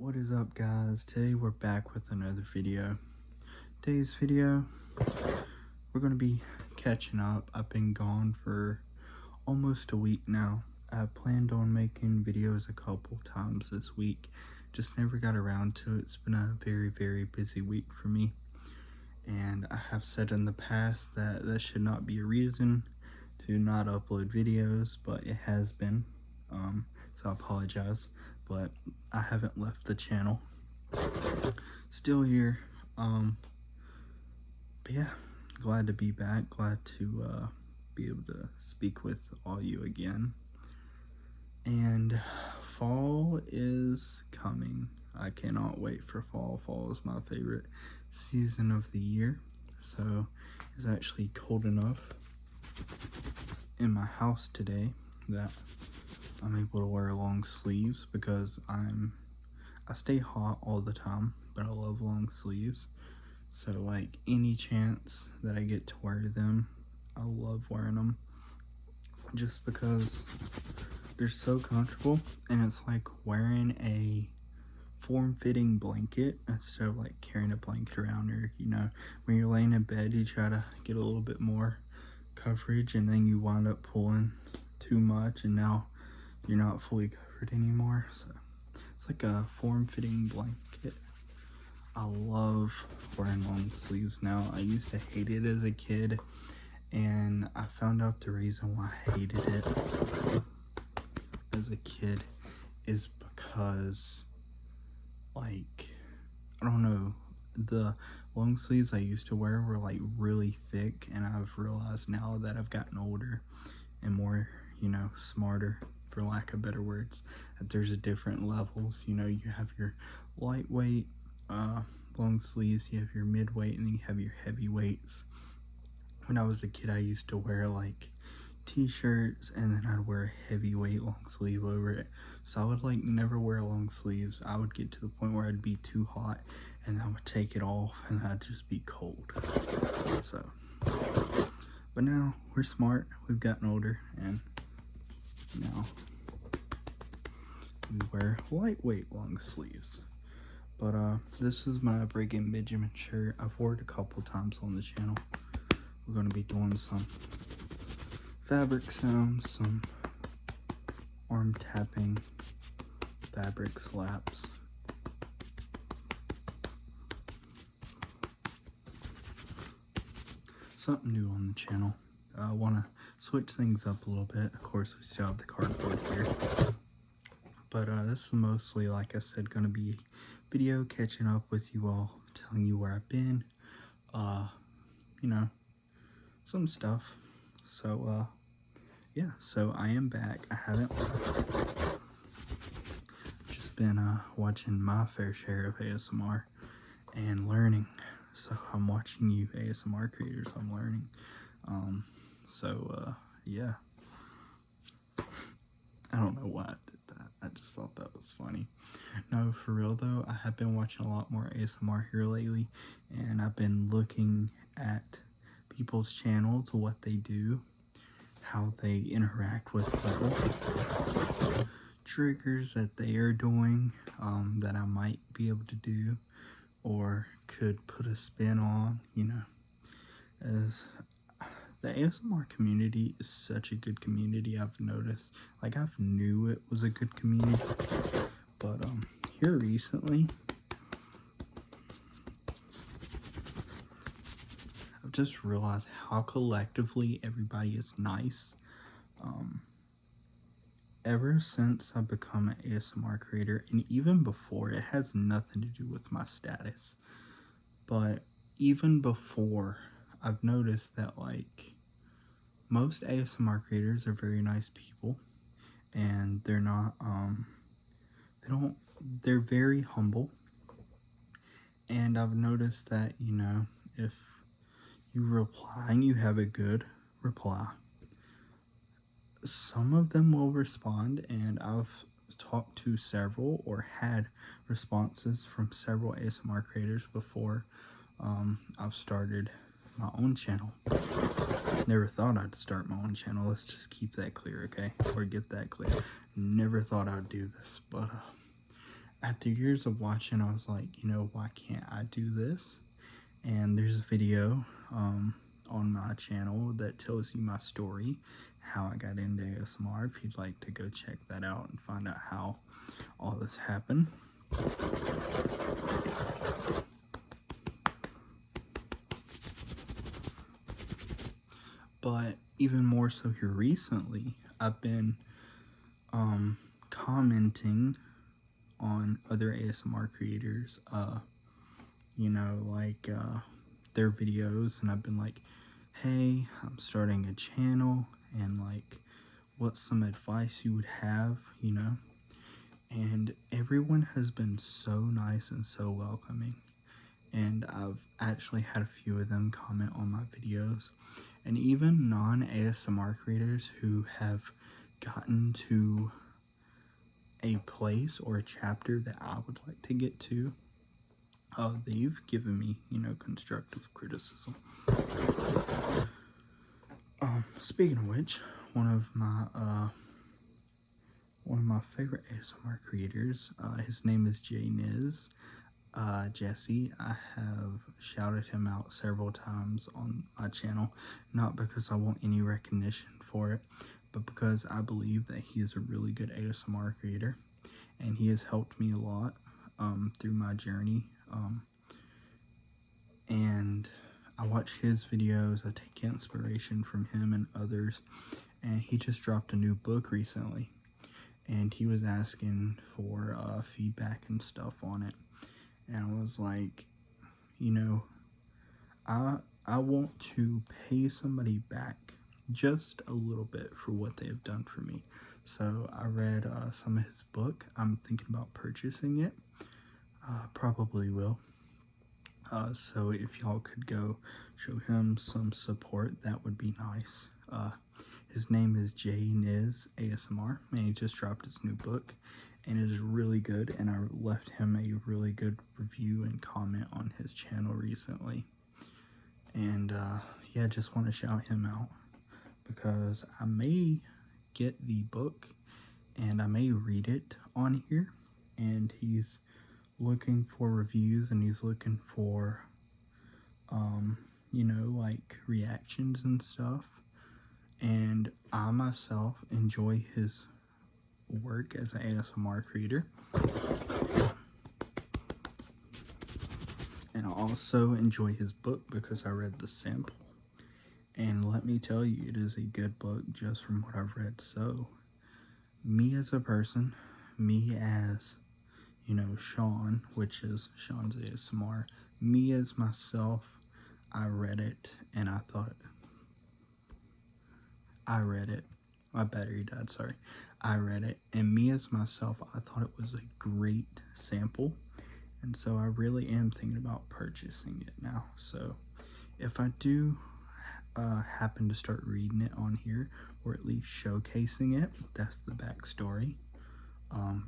What is up, guys? Today we're back with another video. Today's video, we're going to be catching up. I've been gone for almost a week now. I planned on making videos a couple times this week, just never got around to it. It's been a very busy week for me, and I have said in the past that that should not be a reason to not upload videos, but it has been, so I apologize. But I haven't left the channel, still here. But yeah, glad to be back, glad to be able to speak with all you again. And fall is coming. I cannot wait for fall. Fall is my favorite season of the year. So it's actually cold enough in my house today that I'm able to wear long sleeves because I stay hot all the time, but I love long sleeves. So like any chance that I get to wear them, I love wearing them just because they're so comfortable, and it's like wearing a form-fitting blanket instead of like carrying a blanket around, or when you're laying in bed you try to get a little bit more coverage and then you wind up pulling too much and now you're not fully covered anymore. So it's like a form-fitting blanket. I love wearing long sleeves now. I used to hate it as a kid, and I found out the reason why I hated it as a kid is because, like, I don't know, the long sleeves I used to wear were like really thick, and I've realized now that I've gotten older and more, smarter, for lack of better words, that there's different levels. You have your lightweight long sleeves, you have your midweight, and then you have your heavyweights. When I was a kid, I used to wear like t-shirts, and then I'd wear a heavyweight long sleeve over it. So I would like never wear long sleeves. I would get to the point where I'd be too hot and I would take it off and I'd just be cold. So, but now we're smart, we've gotten older, and now we wear lightweight long sleeves. But this is my Breaking Benjamin shirt. I've worn it a couple times on the channel. We're going to be doing some fabric sounds, some arm tapping, fabric slaps. Something new on the channel. I want to switch things up a little bit. Of course, we still have the cardboard here. But this is mostly, like I said, going to be a video catching up with you all, telling you where I've been, some stuff. So, yeah, so I am back. I haven't just been watching my fair share of ASMR and learning. So I'm watching you ASMR creators, I'm learning. Yeah. I don't know why I did that. I just thought that was funny. No, for real though, I have been watching a lot more ASMR here lately, and I've been looking at people's channels, what they do, how they interact with people, triggers that they are doing that I might be able to do or could put a spin on, as the ASMR community is such a good community. I've noticed, like, I've knew it was a good community, but here recently I've just realized how collectively everybody is nice. Ever since I've become an ASMR creator, and even before, it has nothing to do with my status, but even before, I've noticed that like most ASMR creators are very nice people, and they're not they're very humble. And I've noticed that, if you reply and you have a good reply, some of them will respond, and I've talked to several or had responses from several ASMR creators before I've started my own channel. Never thought I'd start my own channel. Let's just keep that clear, okay? Or get that clear. Never thought I'd do this, but after years of watching, I was like, you know, why can't I do this? And there's a video on my channel that tells you my story, how I got into ASMR, if you'd like to go check that out and find out how all this happened. But even more so here recently, I've been commenting on other ASMR creators, you know, like their videos, and I've been like, hey, I'm starting a channel, and like, what's some advice you would have, you know? And everyone has been so nice and so welcoming, and I've actually had a few of them comment on my videos, and even non-ASMR creators who have gotten to a place or a chapter that I would like to get to, they've given me, you know, constructive criticism. Speaking of which, one of my favorite ASMR creators, his name is Jesse. I have shouted him out several times on my channel, not because I want any recognition for it, but because I believe that he is a really good ASMR creator, and he has helped me a lot through my journey. And I watch his videos, I take inspiration from him and others, and he just dropped a new book recently, and he was asking for feedback and stuff on it, and I was like, you know, I want to pay somebody back just a little bit for what they have done for me. So I read some of his book. I'm thinking about purchasing it. Probably will. So if y'all could go show him some support, that would be nice. His name is Niz ASMR, and he just dropped his new book, and it is really good, and I left him a really good review and comment on his channel recently. And yeah, just want to shout him out, because I may get the book and I may read it on here, and he's looking for reviews, and he's looking for you know, like reactions and stuff, and I myself enjoy his work as an ASMR creator, and I also enjoy his book because I read the sample, and let me tell you, it is a good book just from what I've read. So me as a person, me as, you know, Sean, which is Sean's ASMR, me as myself, I read it, and I thought, my battery died, sorry. I read it, and me as myself, I thought it was a great sample, and so I really am thinking about purchasing it now. So if I do happen to start reading it on here, or at least showcasing it, that's the backstory.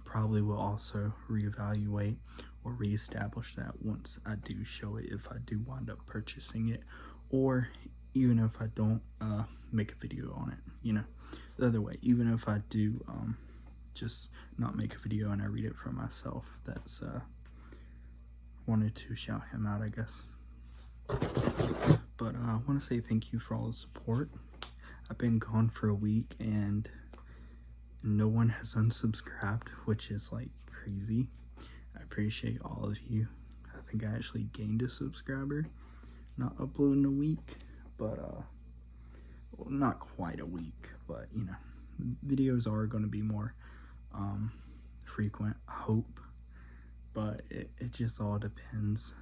Probably will also reevaluate or reestablish that once I do show it, if I do wind up purchasing it, or even if I don't make a video on it, you know, the other way, even if I do just not make a video and I read it for myself. That's wanted to shout him out, I guess. But I want to say thank you for all the support. I've been gone for a week and no one has unsubscribed, which is like crazy. I appreciate all of you. I think I actually gained a subscriber, not uploading a week, but well, not quite a week, but you know, videos are going to be more frequent, I hope, but it just all depends.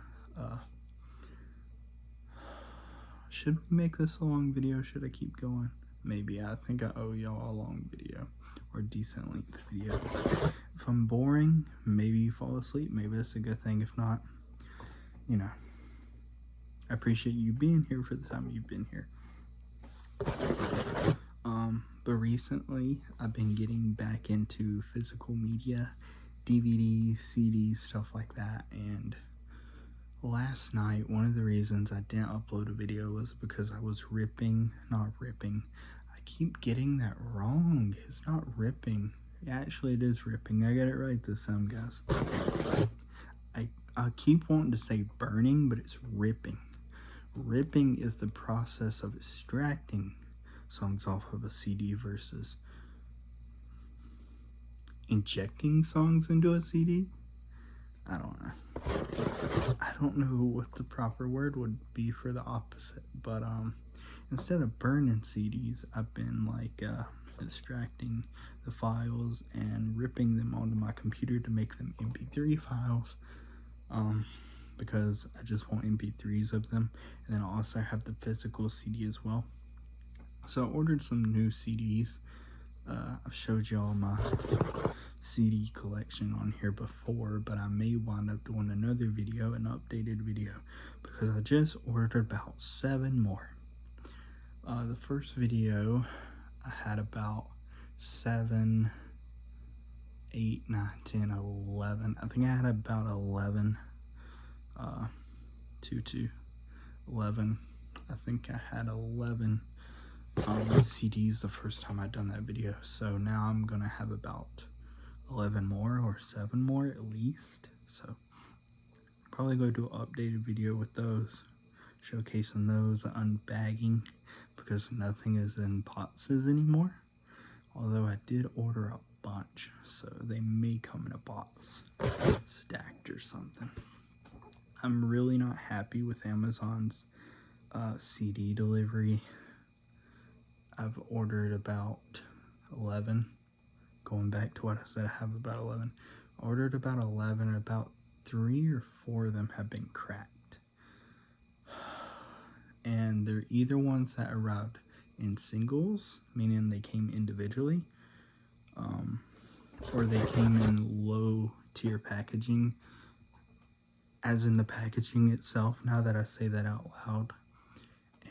Should we make this a long video? Should I keep going? Maybe. I think I owe y'all a long video, or decent length video. If I'm boring, maybe you fall asleep. Maybe that's a good thing. If not, you know, I appreciate you being here for the time you've been here. But recently I've been getting back into physical media, DVDs, CDs, stuff like that, and last night, one of the reasons I didn't upload a video was because I was I keep getting that wrong. It's not ripping. Actually, it is ripping. I got it right this time, guys. I keep wanting to say burning, but it's ripping. Ripping is the process of extracting songs off of a CD versus injecting songs into a CD. I don't know. I don't know what the proper word would be for the opposite, but instead of burning CDs, I've been like extracting the files and ripping them onto my computer to make them MP3 files, because I just want MP3s of them, and then I also have the physical CD as well. So I ordered some new CDs. I've showed y'all my CD collection on here before, but I may wind up doing another video, an updated video, because I just ordered about 7 more. The first video I had about 7, 8, 9, 10, 11. I think I had about 11. 11. I think I had 11 CDs the first time I'd done that video. So now I'm gonna have about 11 more or 7 more at least. So probably go do an updated video with those, showcasing those, unbagging, because nothing is in boxes anymore. Although I did order a bunch, so they may come in a box stacked or something. I'm really not happy with Amazon's CD delivery. I've ordered about 11. Going back to what I said, I have about 11. I ordered about 11, and about 3 or 4 of them have been cracked. And they're either ones that arrived in singles, meaning they came individually, or they came in low tier packaging, as in the packaging itself, now that I say that out loud.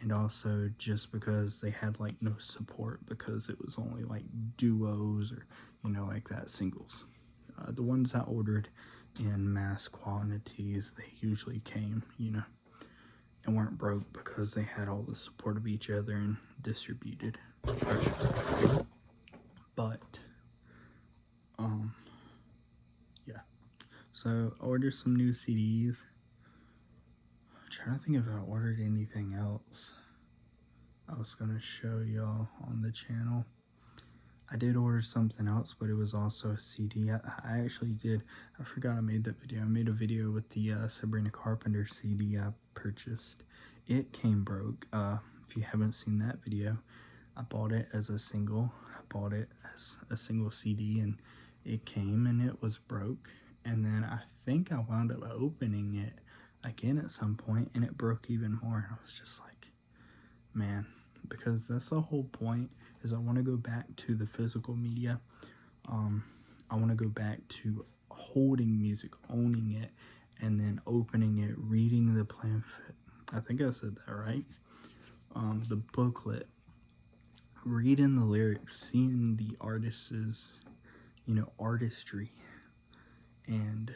And also just because they had like no support, because it was only like duos or, you know, like that, singles. The ones I ordered in mass quantities, they usually came, you know, and weren't broke because they had all the support of each other and distributed. But yeah, so I ordered some new CDs. I'm trying to think if I ordered anything else I was gonna show y'all on the channel. I did order something else, but it was also a CD. I actually did. I forgot I made that video. I made a video with the Sabrina Carpenter CD I purchased. It came broke. If you haven't seen that video, I bought it as a single. I bought it as a single CD, and it came and it was broke. And then I think I wound up opening it again at some point, and it broke even more. And I was just like, man, because that's the whole point, is I want to go back to the physical media. I want to go back to holding music, owning it, and then opening it, reading the pamphlet. I think I said that right. The booklet, reading the lyrics, seeing the artist's, you know, artistry, and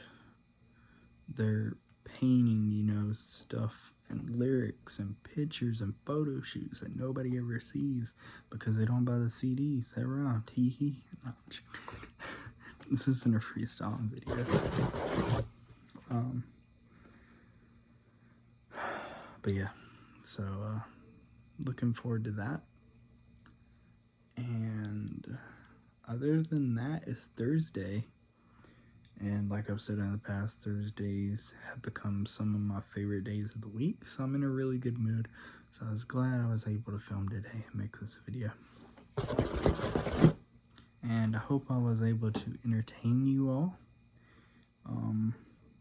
their painting, you know, stuff, and lyrics and pictures and photo shoots that nobody ever sees because they don't buy the CDs. That rhymed. Hee hee. No, this isn't a freestyle video. But yeah, so looking forward to that. And other than that, it's Thursday. And like I've said in the past, Thursdays have become some of my favorite days of the week. So I'm in a really good mood. So I was glad I was able to film today and make this video. And I hope I was able to entertain you all,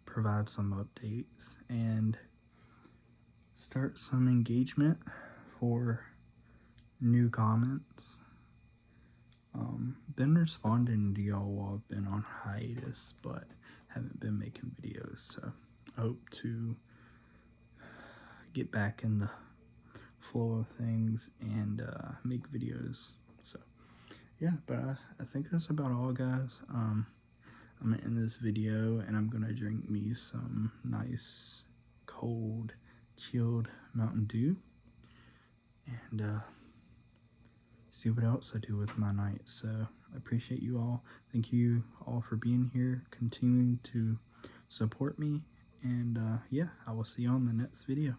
provide some updates, and start some engagement for new comments. Been responding to y'all while I've been on hiatus, but haven't been making videos, so I hope to get back in the flow of things and make videos. So yeah, but I think that's about all, guys. I'm gonna end this video, and I'm gonna drink me some nice cold chilled Mountain Dew, and see what else I do with my night. So I appreciate you all. Thank you all for being here, continuing to support me, and yeah, I will see you on the next video.